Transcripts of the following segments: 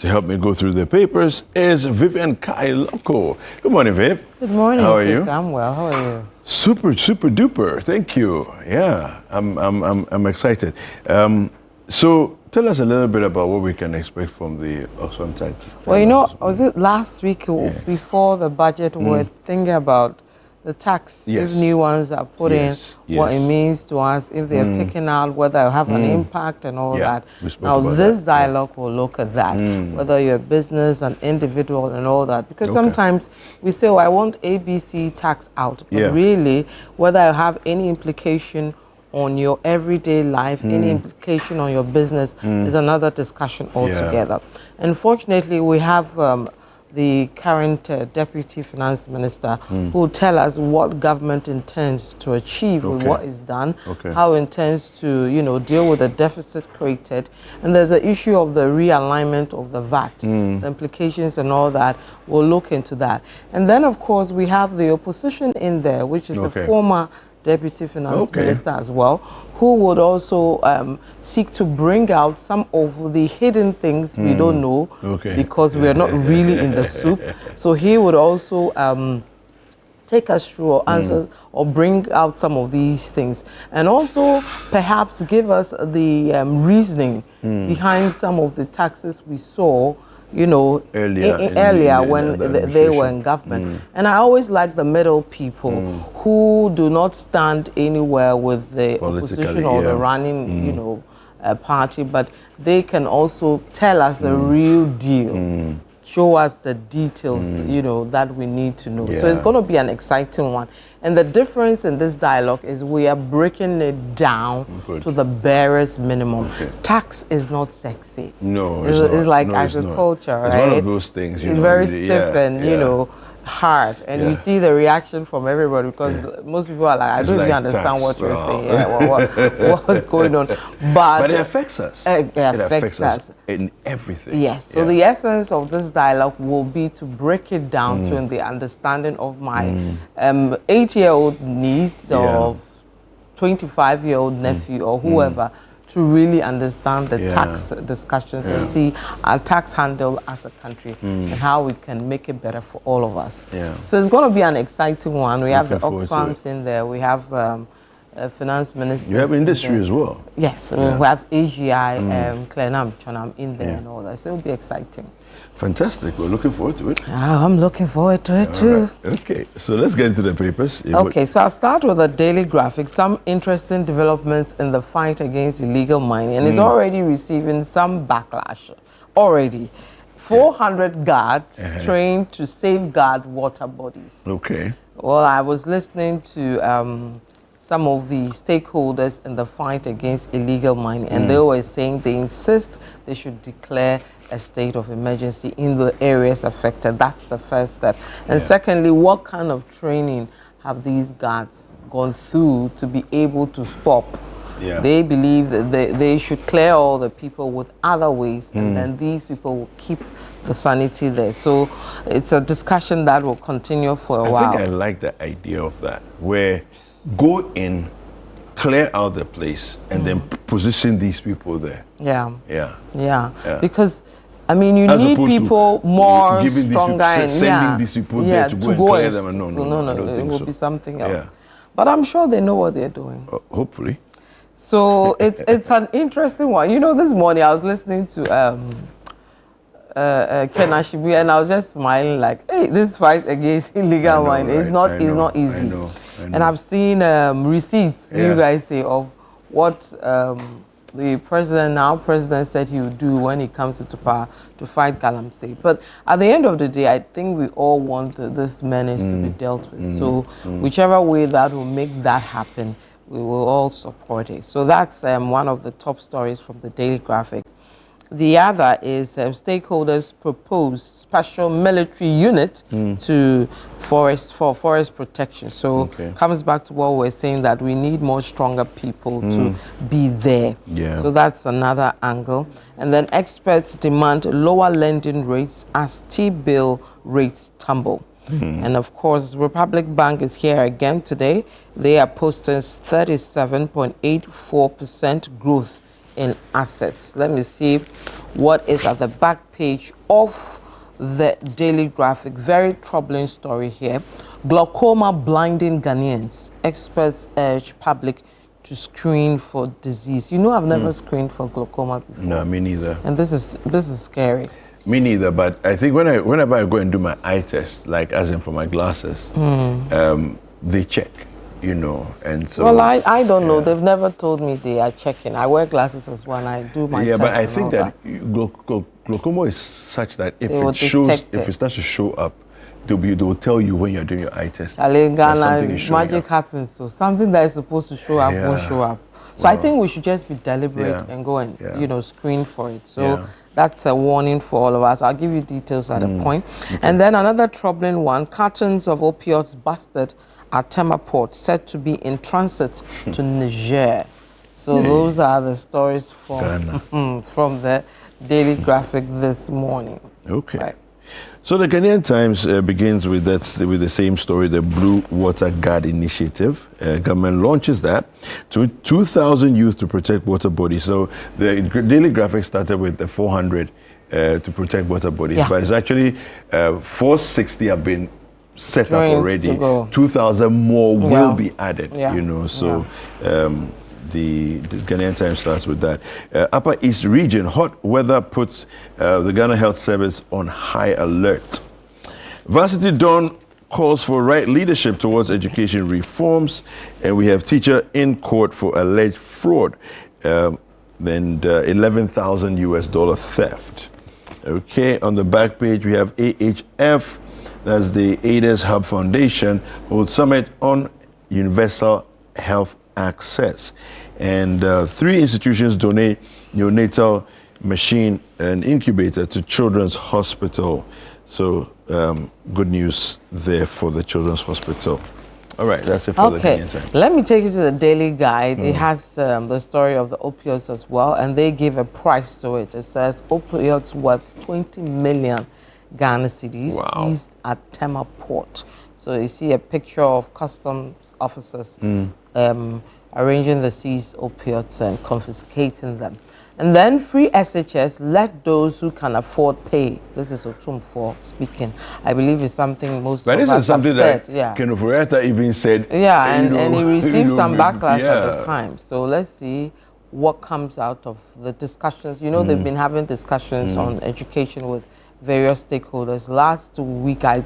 To help me go through the papers is Vivian Kailoko. Good morning, Viv. Good morning. How are you? I'm well. How are you? Super duper. Thank you. Yeah, I'm excited. So tell us a little bit about what we can expect from the Oxfam Tech. Well, you know, was it last week before the budget we were thinking about the tax, if new ones are put in, what it means to us, if they're taken out, whether it will have an impact and all that. Now, this dialogue will look at that, whether you're a business, an individual and all that. Because sometimes we say, oh, I want ABC tax out. But really, whether it have any implication on your everyday life, any implication on your business is another discussion altogether. Unfortunately, we have the current Deputy Finance Minister who will tell us what government intends to achieve with what is done, how it intends to, you know, deal with the deficit created. And there's an issue of the realignment of the VAT, the implications and all that. We'll look into that. And then, of course, we have the opposition in there, which is a former Deputy Finance Minister as well, who would also seek to bring out some of the hidden things we don't know because we are not really in the soup. So he would also take us through or answer or bring out some of these things, and also perhaps give us the reasoning behind some of the taxes we saw, you know, earlier when they were in government. And I always like the middle people who do not stand anywhere with the opposition or the running, you know, party, but they can also tell us the real deal, show us the details, you know, that we need to know. So it's going to be an exciting one. And the difference in this dialogue is we are breaking it down to the barest minimum. Tax is not sexy. No, it's like agriculture, right? It's one of those things, you know. Very stiff and, you know, hard. And you see the reaction from everybody because most people are like, I don't even understand what you're saying. What's going on? But it affects us. It affects us in everything. Yes. So the essence of this dialogue will be to break it down to the understanding of my 8-year-old niece or 25-year-old nephew or whoever, to really understand the tax discussions and see our tax handle as a country and how we can make it better for all of us. So it's going to be an exciting one. We have the Oxfams in there. We have finance minister. You have industry as well. Yes. We have AGI, Clenam, Chonam in there and all that. So it'll be exciting. Fantastic. We're looking forward to it. I'm looking forward to it too. Right. Okay, so let's get into the papers. Okay, so I'll start with a daily graphic. Some interesting developments in the fight against illegal mining, and it's already receiving some backlash. Already. 400 guards trained to safeguard water bodies. Okay. Well, I was listening to some of the stakeholders in the fight against illegal mining, and they were saying they insist they should declare a state of emergency in the areas affected. That's the first step. And secondly, what kind of training have these guards gone through to be able to stop? They believe that they should clear all the people with other ways, and then these people will keep the sanity there. So it's a discussion that will continue for a while. I think I like the idea of that, where go in, clear out the place, and then position these people there. Because I mean, you need people more stronger and sending these people there to go and clear them. No, it will be something else. But I'm sure they know what they're doing. Hopefully. So it's an interesting one. You know, this morning I was listening to Ken Ashibi, and I was just smiling like, hey, this fight against illegal mining is not easy. I know. And I've seen receipts, you guys say, of what the president said he would do when he comes into power to fight galamsey. But at the end of the day, I think we all want this menace to be dealt with. So whichever way that will make that happen, we will all support it. So that's one of the top stories from the Daily Graphic. The other is stakeholders propose special military unit to forest protection. So comes back to what we're saying, that we need more stronger people to be there. So that's another angle. And then experts demand lower lending rates as T-bill rates tumble. And of course, Republic Bank is here again today. They are posting 37.84% growth in assets. Let me see what is at the back page of the Daily Graphic. Very troubling story here. Glaucoma blinding Ghanaians. Experts urge public to screen for disease. You know, I've never screened for glaucoma before. No, me neither. And this is scary. Me neither, but I think whenever I go and do my eye test, like as in for my glasses, they check, you know, and so... Well, I don't know. They've never told me they are checking. I wear glasses as well, and I do my test. Yeah, but I think that glaucoma is such that if it starts to show up, they will tell you when you're doing your eye test. Ghana, magic happens, so something that is supposed to show up won't show up. So I think we should just be deliberate and go and screen for it. So that's a warning for all of us. I'll give you details at a point. Okay. And then another troubling one: cartons of opioids busted at Tema Port, said to be in transit to Niger. So those are the stories from from the Daily Graphic this morning. Okay. Right. So the Ghanaian Times begins with the same story, the Blue Water Guard Initiative. Government launches that to 2,000 youth to protect water bodies. So the Daily Graphic started with the 400 to protect water bodies, but it's actually 460 have been set up already. 2,000 more will be added. You know, so. The Ghanaian Times starts with that. Upper East region, hot weather puts the Ghana Health Service on high alert. Varsity Dawn calls for right leadership towards education reforms, and we have teacher in court for alleged fraud, then $11,000 US theft. Okay, on the back page we have AHF, that's the Aiders Hub Foundation, holds summit on universal health access, and 3 institutions donate neonatal machine and incubator to Children's Hospital. So good news there for the Children's Hospital. All right, that's it for the Ghanaian Times. Let me take you to the Daily Guide. It has the story of the opioids as well, and they give a price to it. It says opioids worth 20 million Ghana cedis seized at Tema Port. So you see a picture of customs officers arranging the seized opioids and confiscating them. And then free SHS, let those who can afford pay. This is Otumfuo speaking. I believe it's something most of us have said. But this is something that Ofori-Atta even said. Yeah, and he received some backlash at the time. So let's see what comes out of the discussions. You know, they've been having discussions on education with various stakeholders. Last week I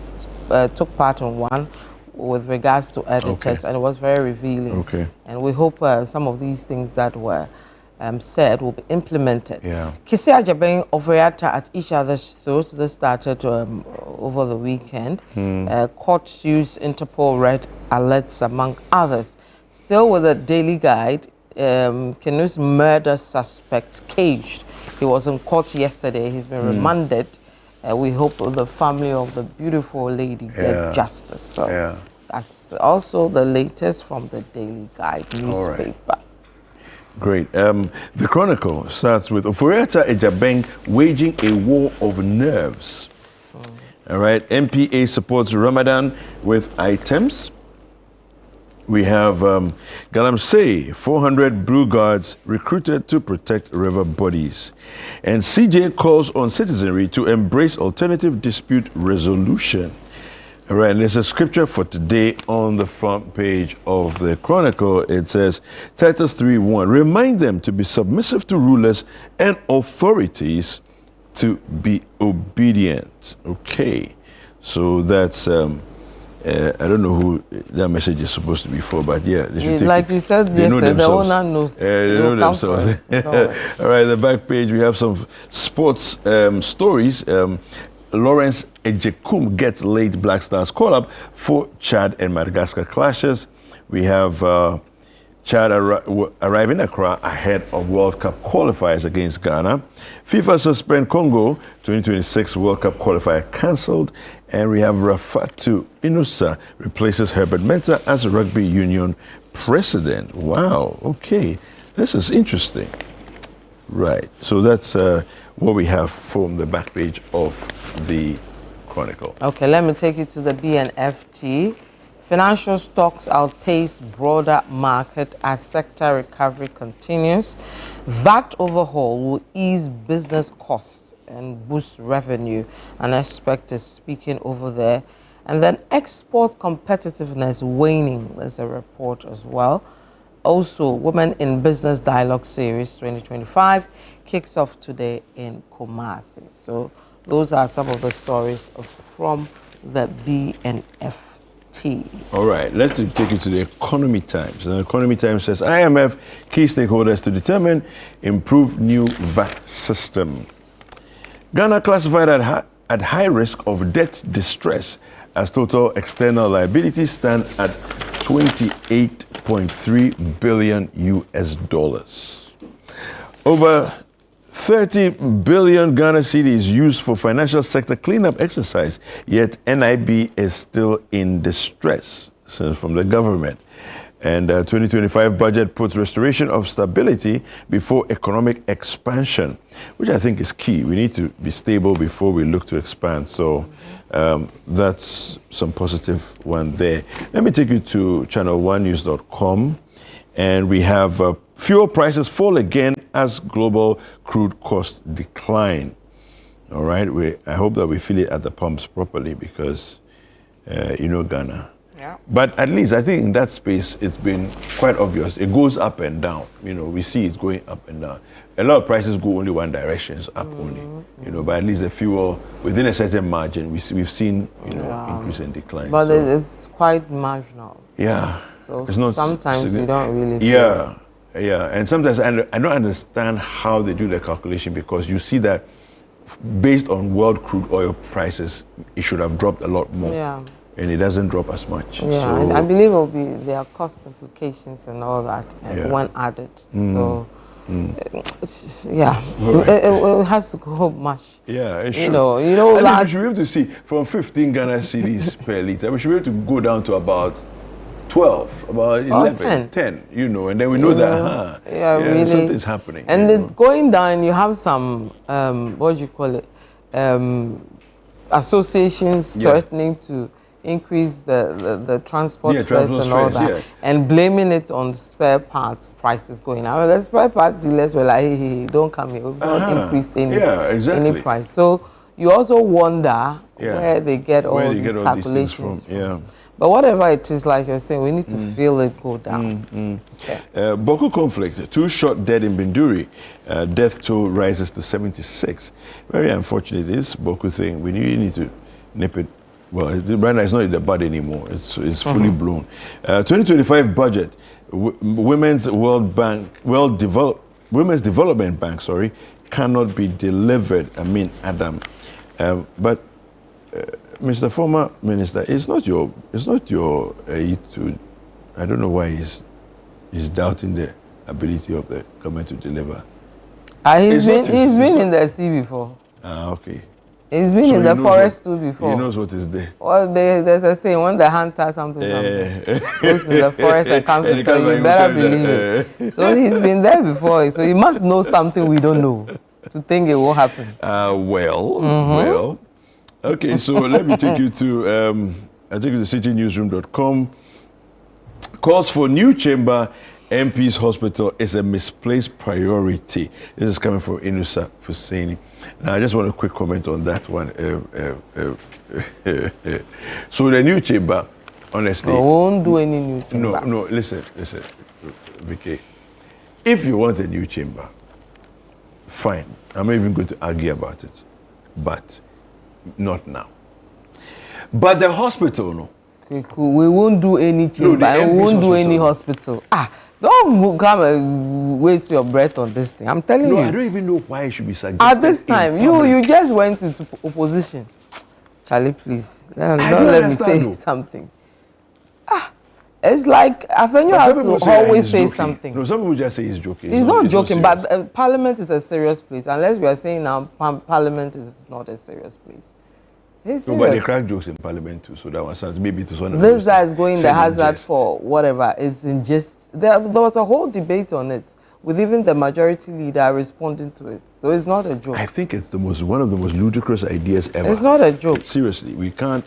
took part in one with regards to editors, and it was very revealing. And we hope some of these things that were said will be implemented. Kissi Agyebeng, Ofori-Atta at each other's throats. This started over the weekend. Court used Interpol red alerts among others. Still with the Daily Guide, Kenu's murder suspect caged. He was in court yesterday. He's been remanded. We hope the family of the beautiful lady get justice. So that's also the latest from the Daily Guide newspaper. Great. The Chronicle starts with Ofori-Atta Agyebeng waging a war of nerves. All right. MPA supports Ramadan with items. We have Galamsey, 400 Blue Guards recruited to protect river bodies. And CJ calls on citizenry to embrace alternative dispute resolution. All right, and there's a scripture for today on the front page of the Chronicle. It says, Titus 3:1, remind them to be submissive to rulers and authorities, to be obedient. Okay, so that's... I don't know who that message is supposed to be for, but yeah. Like you said yesterday, the owner knows. They know themselves. All right, the back page, we have some sports stories. Lawrence Ejekum gets late Black Stars call-up for Chad and Madagascar clashes. We have Chad arriving in Accra ahead of World Cup qualifiers against Ghana. FIFA suspend Congo 2026 World Cup qualifier cancelled. And we have Rafatu Inusa replaces Herbert Mensah as a rugby union president. Wow, okay. This is interesting. Right, so that's what we have from the back page of the Chronicle. Okay, let me take you to the BNFT. Financial stocks outpace broader market as sector recovery continues. VAT overhaul will ease business costs and boost revenue. An expert is speaking over there. And then export competitiveness waning. There's a report as well. Also, Women in Business Dialogue Series 2025 kicks off today in Kumasi. So those are some of the stories from the BNFT. All right, let's take you to the Economy Times. The Economy Times says IMF key stakeholders to determine improved new VAT system. Ghana classified at high risk of debt distress as total external liabilities stand at 28.3 billion US dollars. Over 30 billion Ghana cedis used for financial sector cleanup exercise, yet NIB is still in distress from the government. And 2025 budget puts restoration of stability before economic expansion, which I think is key. We need to be stable before we look to expand. So that's some positive one there. Let me take you to ChannelOneNews.com. And we have fuel prices fall again as global crude costs decline. All right, I hope that we feel it at the pumps properly because, Ghana. Yeah. But at least I think in that space, it's been quite obvious. It goes up and down. We see it going up and down. A lot of prices go only one direction, it's up only. But at least the fuel, within a certain margin, we've seen, increase and decline. But it's quite marginal. Yeah. So it's not sometimes you don't really feel Yeah, and sometimes I don't understand how they do the calculation because you see that based on world crude oil prices, it should have dropped a lot more. Yeah. And it doesn't drop as much. Yeah, so, I believe there are cost implications and all that when added. So, it has to go much. Yeah, it should. We should be able to see from 15 Ghana cedis per liter, we should be able to go down to about 12, about 11, 10, and then we know that, really, something's happening. And it's going down. You have some, associations threatening to increase the transport fares and all that, and blaming it on spare parts prices going up. The spare part dealers were like, hey, don't come here, we've not increased any price. So you also wonder where they get all these calculations from. But whatever it is, like you're saying, we need to feel it go down. Boko conflict, 2 shot dead in Binduri. Death toll rises to 76. Very unfortunate, this Boko thing. We really need to nip it. Well, right now it's not in the bud anymore. It's fully blown. 2025 budget, Women's Development Bank, cannot be delivered. Adam. But Mr. Former Minister, it's not your I don't know why he's doubting the ability of the government to deliver. He's been in the sea before. Okay. He's been in the forest too before. He knows what is there. Well, there's a saying, when the hunter something goes to the forest and comes to tell you, better believe it. So he's been there before, so he must know something we don't know to think it will happen. Well. Okay, so let me take you to citynewsroom.com. Calls for new chamber MP's hospital is a misplaced priority. This is coming from Inusa Fuseni. Now, I just want a quick comment on that one. So the new chamber, honestly... I won't do any new chamber. No, listen, Vicky. If you want a new chamber, fine. I'm not even going to argue about it. But not now. But the hospital, no. Okay, cool. We won't do any chamber. We won't do any hospital. Don't come and waste your breath on this thing. I'm telling you. No, I don't even know why it should be suggested. At this time, you just went into opposition. Charlie, please. Don't let me say something. It's like Afenyo has to always say something. No, some people just say he's joking. He's not joking, but Parliament is a serious place. Unless we are saying now Parliament is not a serious place. No, but they crack jokes in Parliament too, so that one sounds maybe to one of this guy is going the hazard for whatever is in just there was a whole debate on it with even the majority leader responding to it. So it's not a joke. I think it's one of the most ludicrous ideas ever. It's not a joke. Seriously, we can't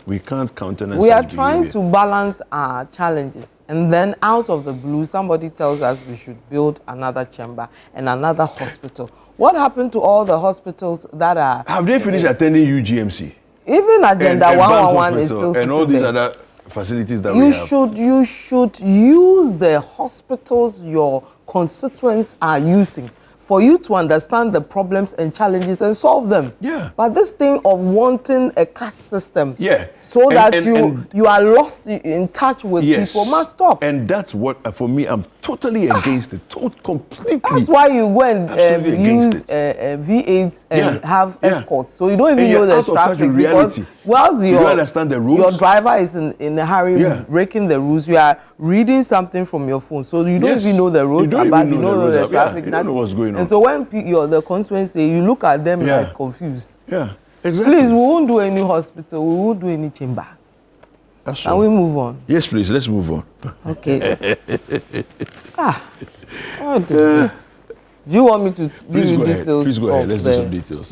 countenance. We are trying to balance our challenges, and then out of the blue, somebody tells us we should build another chamber and another hospital. What happened to all the hospitals that are? Have they finished attending UGMC? Even Agenda 111 is still and all these other facilities that we have. You should use the hospitals your constituents are using for you to understand the problems and challenges and solve them. Yeah. But this thing of wanting a caste system, yeah, so that you are lost in touch with people must stop. And that's what, for me, I'm totally against it. Completely. That's why you go and use V8s and have escorts. So you don't even know the traffic, because whilst you don't understand the rules. Your driver is in a hurry breaking the rules. You are reading something from your phone, so you don't even know the roads. You don't know the traffic. You don't know what's going on. And so when the constituents say, you look at them like confused. Yeah, exactly. Please, we won't do any hospital. We won't do any chamber. That's Can we move on? Yes, please. Let's move on. Okay. What is this? Do you want me to give you details? Please go ahead. Let's do some details.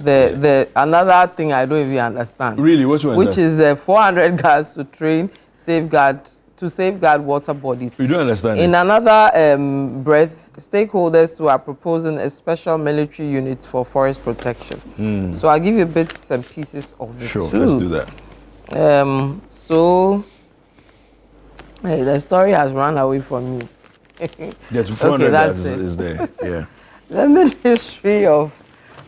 Another thing I don't even understand. Really? Which one? Which is the 400 guards to safeguard water bodies. You don't understand. In another breath, stakeholders too are proposing a special military unit for forest protection. So I'll give you bits and pieces of the Sure, let's do that. So the story has run away from me. Yes, 400 guards is there. Yeah. The Ministry of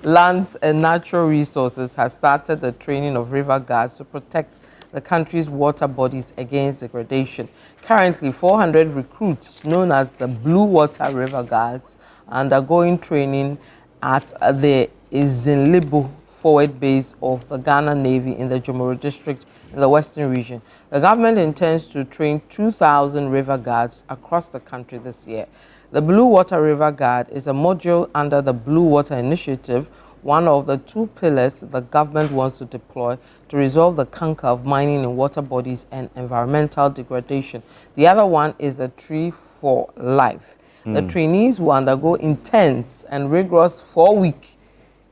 Lands and Natural Resources has started the training of river guards to protect the country's water bodies against degradation. Currently, 400 recruits, known as the Blue Water River Guards, are undergoing training at the Izinlibo forward base of the Ghana Navy in the Jomoro district in the Western region. The government intends to train 2,000 river guards across the country this year. The Blue Water River Guard is a module under the Blue Water Initiative, one of the two pillars the government wants to deploy to resolve the canker of mining in water bodies and environmental degradation. The other one is the Tree for Life. The trainees will undergo intense and rigorous 4-week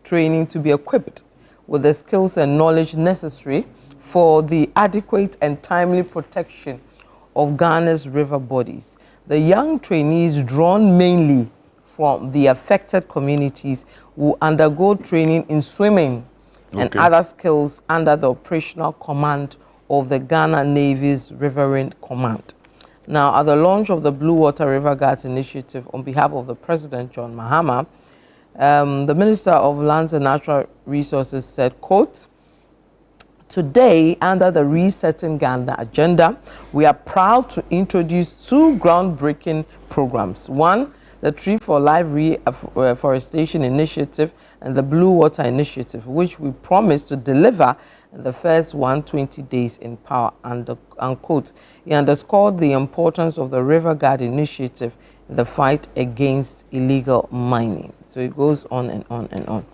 training to be equipped with the skills and knowledge necessary for the adequate and timely protection of Ghana's river bodies. The young trainees, drawn mainly from the affected communities, will undergo training in swimming and other skills under the operational command of the Ghana Navy's Riverine Command. Now, at the launch of the Blue Water River Guards Initiative on behalf of the President, John Mahama, the Minister of Lands and Natural Resources said, quote, "Today, under the Resetting Ghana agenda, we are proud to introduce two groundbreaking programs. One, the Tree for Life Reforestation Initiative and the Blue Water Initiative, which we promise to deliver in the first 120 days in power," unquote. He underscored the importance of the River Guard Initiative in the fight against illegal mining. So it goes on and on and on.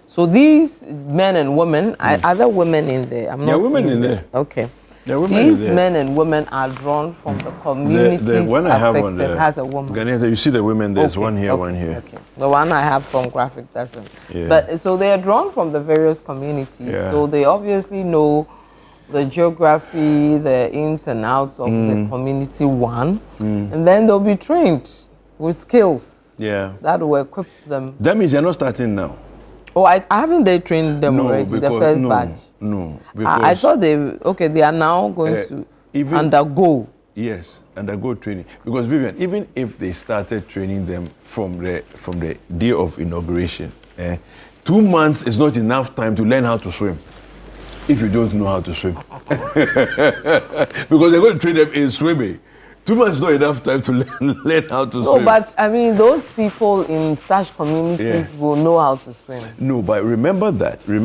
So these men and women, are there women in there? I'm not seeing women in there. Okay. These men and women are drawn from the communities the one I have on affected has a woman. Ghanaian, you see the women, there's one here, one here. Okay. The one I have from Graphic doesn't. But so they are drawn from the various communities. So they obviously know the geography, the ins and outs of the community one. And then they'll be trained with skills that will equip them. That means you're not starting now. Oh, haven't they trained them already, the first batch? No, because I thought they are now going to undergo. Yes, undergo training. Because Vivian, even if they started training them from the day of inauguration, 2 months is not enough time to learn how to swim. If you don't know how to swim. Because they're going to train them in swimming. 2 months is not enough time to learn how to swim. No, but I mean, those people in such communities will know how to swim. No, but remember that. We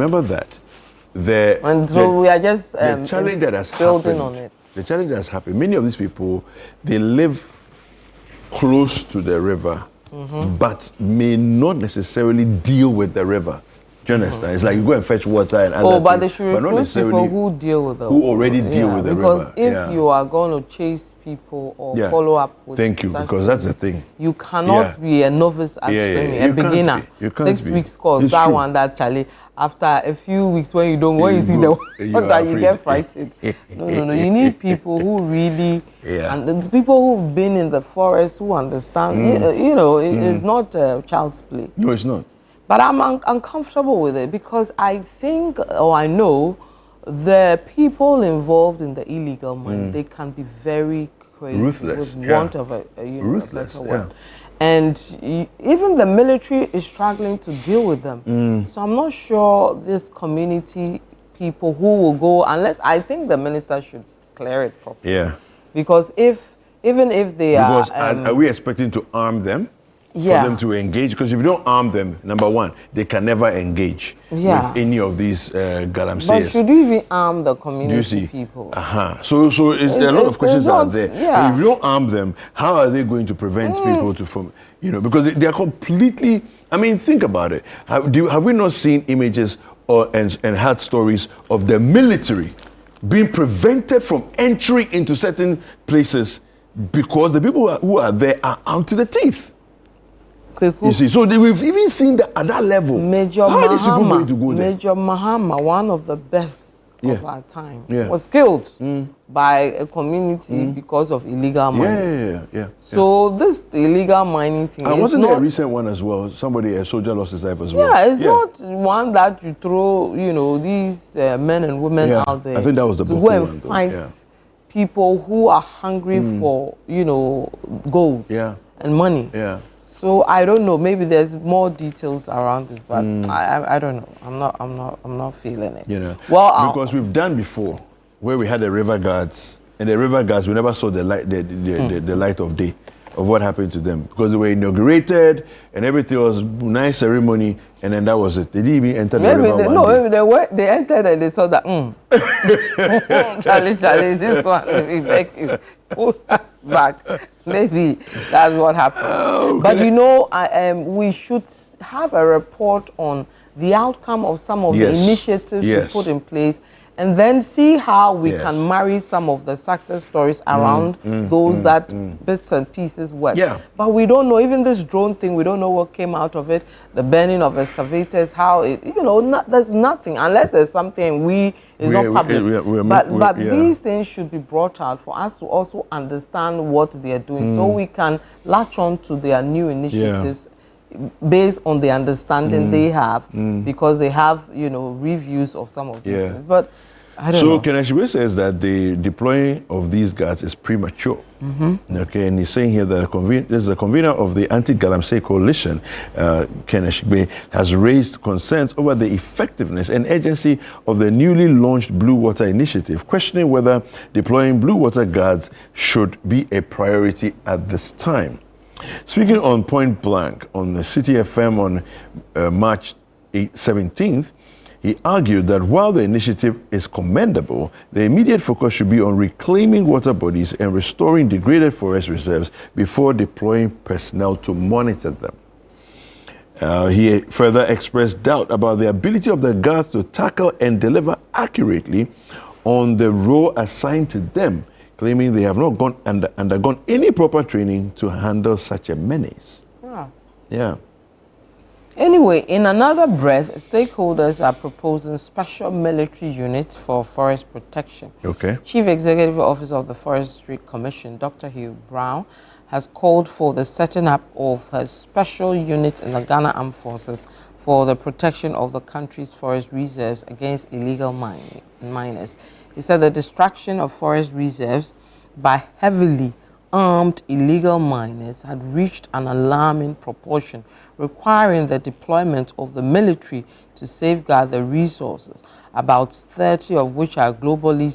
are just the challenge that has building happened, on it. The challenge that has happened, many of these people, they live close to the river, but may not necessarily deal with the river. Do you understand? It's like you go and fetch water and other but things, they should not recruit necessarily people who deal with the who already deal with the because river. if you are going to chase people or follow up with because that's the thing. You cannot be a novice at swimming, a beginner. You can't 6 weeks course, that true. One, that Charlie. After a few weeks, when you see the water, you get frightened. No. You need people who really, and the people who've been in the forest who understand. It is not child's play. No, it's not. But I'm uncomfortable with it because I think, or I know, the people involved in the illegal mining, they can be very crazy, ruthless, with want of a better word. Yeah. And even the military is struggling to deal with them. So I'm not sure this community people who will go, unless I think the minister should clear it properly. Yeah. Because even if they are we expecting to arm them? For them to engage, because if you don't arm them, number one, they can never engage with any of these galamseys. But should you even arm the community people? So a lot of questions are there. But if you don't arm them, how are they going to prevent people from, because they are completely, I mean, think about it. Have we not seen images and heard stories of the military being prevented from entering into certain places because the people who are there are armed to the teeth? You see, so we've even seen that at that level. How are these people going to go there? Major Mahama, one of the best of our time, was killed by a community because of illegal mining. So this illegal mining thing wasn't there a recent one as well? A soldier lost his life as well. Yeah, it's not one that you throw, these men and women out there. I think that was the to go and fight people who are hungry for, gold and money. So I don't know. Maybe there's more details around this, but I don't know. I'm not feeling it. Well, because we've done before where we had the river guards, and the river guards we never saw the light, the light of day of what happened to them, because they were inaugurated and everything was nice ceremony, and then that was it. They didn't even enter the river. Maybe they entered and they saw that. Charlie, this one we beg you. Pull us back. Maybe that's what happened. But we should have a report on the outcome of some of the initiatives we put in place, and then see how we can marry some of the success stories around those bits and pieces work. But we don't know, even this drone thing, we don't know what came out of it, the burning of excavators, how it, there's nothing, unless there's something is not public. But these things should be brought out for us to also understand what they are doing, so we can latch on to their new initiatives based on the understanding they have, because they have, reviews of some of these things. But I don't know. So Agyebeng says that the deploying of these guards is premature. Okay, and he's saying here that the convener of the Anti-Galamsey Coalition, Agyebeng, has raised concerns over the effectiveness and urgency of the newly launched Blue Water Initiative, questioning whether deploying Blue Water guards should be a priority at this time. Speaking on Point Blank on the City FM on March 17th, he argued that while the initiative is commendable, the immediate focus should be on reclaiming water bodies and restoring degraded forest reserves before deploying personnel to monitor them. He further expressed doubt about the ability of the guards to tackle and deliver accurately on the role assigned to them, claiming they have not undergone any proper training to handle such a menace. Anyway, in another breath, stakeholders are proposing special military units for forest protection. Chief Executive Officer of the Forestry Commission, Dr. Hugh Brown, has called for the setting up of a special unit in the Ghana Armed Forces for the protection of the country's forest reserves against illegal miners. He said the destruction of forest reserves by heavily armed illegal miners had reached an alarming proportion, requiring the deployment of the military to safeguard the resources, about 30 of which are globally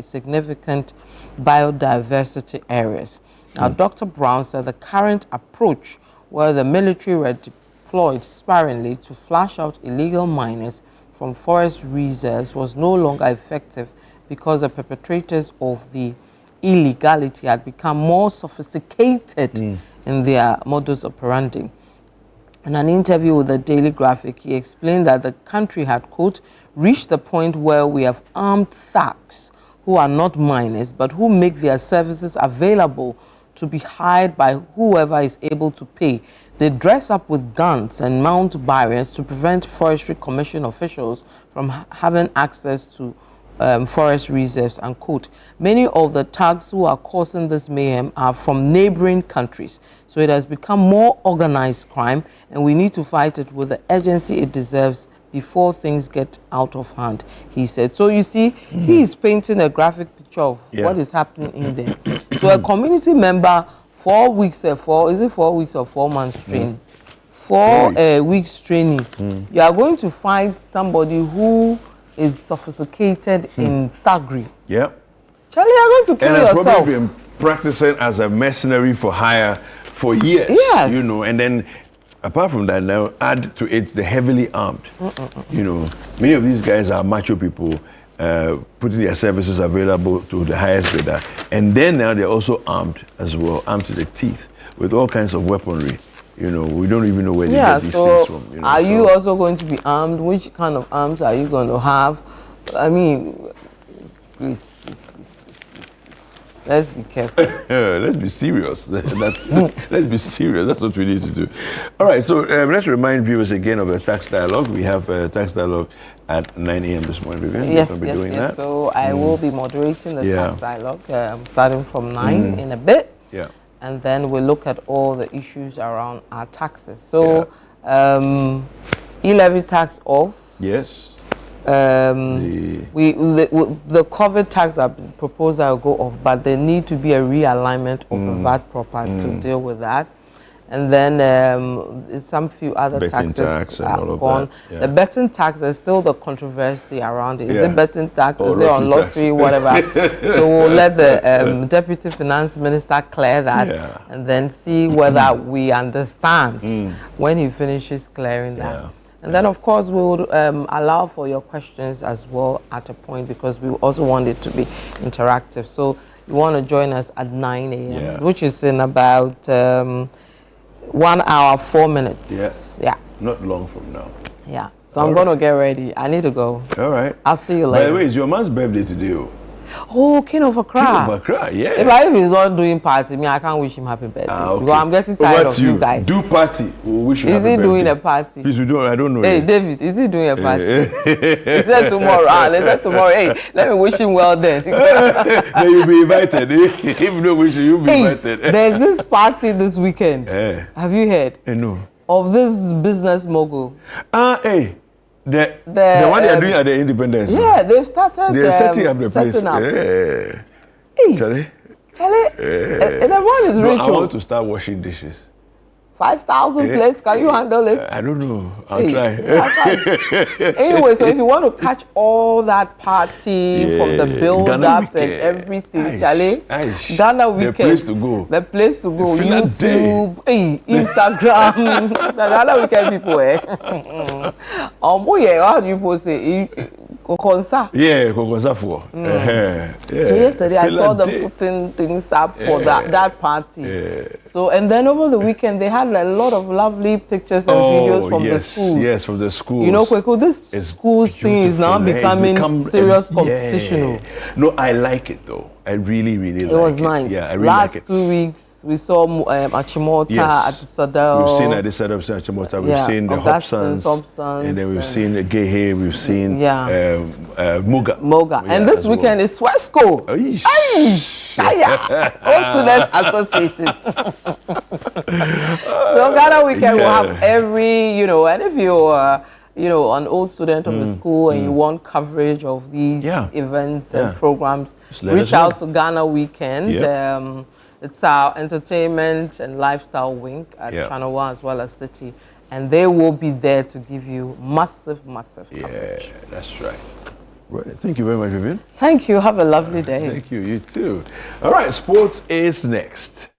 significant biodiversity areas. Now, Dr. Brown said the current approach, where the military were deployed sparingly to flush out illegal miners from forest reserves, was no longer effective because the perpetrators of the illegality had become more sophisticated in their modus operandi. In an interview with the Daily Graphic, he explained that the country had, quote, reached the point where we have armed thugs who are not minors, but who make their services available to be hired by whoever is able to pay. They dress up with guns and mount barriers to prevent Forestry Commission officials from having access to forest reserves, unquote. Many of the thugs who are causing this mayhem are from neighboring countries. So it has become more organized crime, and we need to fight it with the urgency it deserves before things get out of hand, he said. So you see, he is painting a graphic picture of what is happening in there. So a community member, 4 weeks, is it 4 weeks or 4 months training? 4 weeks training. You are going to find somebody who is sophisticated in thuggery. Yeah. Charlie, you're going to kill yourself. And I've probably been practicing as a mercenary for hire for years. Yes. You know, and then apart from that, now add to it the heavily armed. You know, many of these guys are macho people, putting their services available to the highest bidder. And then now they're also armed as well, armed to the teeth with all kinds of weaponry. You know, we don't even know where they get these things from. You know, are you also going to be armed? Which kind of arms are you going to have? I mean, please. Let's be careful. Let's be serious. Let's be serious. That's what we need to do. All right, so let's remind viewers again of the tax dialogue. We have a tax dialogue at 9 a.m. this morning, Vivian. Yes. That. So I will be moderating the tax dialogue starting from 9 in a bit. Yeah. And then we'll look at all the issues around our taxes. So, e-levy tax off. Yes. The COVID tax that proposed that will go off, but there need to be a realignment of the VAT proper to deal with that. And then some few other betting taxes tax and are all of gone. that. Yeah. The betting tax, there's still the controversy around it. Is it betting tax? Or is it on lottery? Whatever. So we'll let the Deputy Finance Minister clear that and then see whether we understand when he finishes clearing that. And then, of course, we would allow for your questions as well at a point, because we also want it to be interactive. So you want to join us at 9 a.m., which is in about 1 hour, 4 minutes. Yeah. Not long from now. Yeah. So I'm going to get ready. I need to go. All right. I'll see you later. By the way, it's your man's birthday today. Oh, King of Accra. King of Accra, yeah. If he's not doing party, I can't wish him happy birthday. Because I'm getting tired of you guys. Do party. We'll wish you happy birthday. Is he doing a party? Please, I don't know. Hey, David, is he doing a party? He said tomorrow. They said tomorrow. Hey, let me wish him well then. Then you'll be invited. If you don't wish him, you'll be invited. There's this party this weekend. Have you heard? No. Of this business mogul. The one they are doing at the Independence. Yeah, they've started. They're setting up the place. Hey, Charlie. And the one is rich. I want to start washing dishes. 5,000 plates, can you handle it? I don't know. I'll try. Anyway, so if you want to catch all that party from the build-up and everything, Charlie, Ghana weekend. The place to go. The place to go. YouTube, Instagram. The Ghana weekend people, how do you post it? Kokonsa. Yeah, Kokonsa for. So yesterday I saw them putting things up for that party. So, and then over the weekend they had a lot of lovely pictures and videos from the schools. Yes, from the schools. You know, Kweku, this schools thing is now becoming serious competition. No, I like it though. I really like it. It was nice. Yeah, I really like it. Last 2 weeks, we saw Achimota at the Sadel. We've seen at the Sadel Achimota. We've seen the Hobsons. And then we've seen the Gehe. We've seen Moga. And this weekend is Swesco. All Students Association. So Ghana weekend will have every, and if you're an old student of the school and you want coverage of these events and programs, reach out to Ghana Weekend. It's our entertainment and lifestyle wing at ChannelOne as well as City. And they will be there to give you massive coverage. Yeah, that's right. Right. Thank you very much, Vivian. Thank you. Have a lovely day. Thank you. You too. All right. Sports is next.